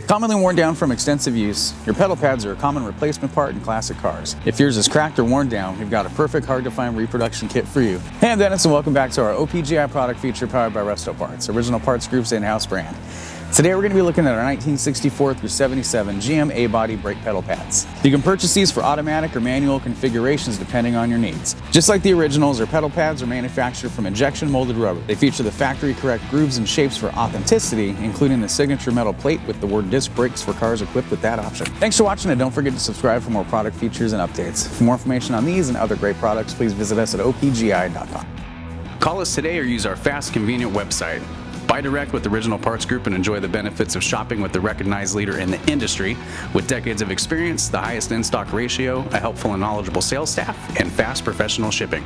Commonly worn down from extensive use, your pedal pads are a common replacement part in classic cars. If yours is cracked or worn down, we've got a perfect hard-to-find reproduction kit for you. Hey, I'm Dennis and welcome back to our OPGI product feature powered by Resto Parts, Original Parts Group's in-house brand. Today we're going to be looking at our 1964 through 77 GM A-body brake pedal pads. You can purchase these for automatic or manual configurations depending on your needs. Just like the originals, our pedal pads are manufactured from injection molded rubber. They feature the factory correct grooves and shapes for authenticity, including the signature metal plate with the word disc brakes for cars equipped with that option. Thanks for watching and don't forget to subscribe for more product features and updates. For more information on these and other great products, please visit us at opgi.com. Call us today or use our fast, convenient website. Buy direct with Original Parts Group and enjoy the benefits of shopping with the recognized leader in the industry with decades of experience, the highest in-stock ratio, a helpful and knowledgeable sales staff, and fast professional shipping.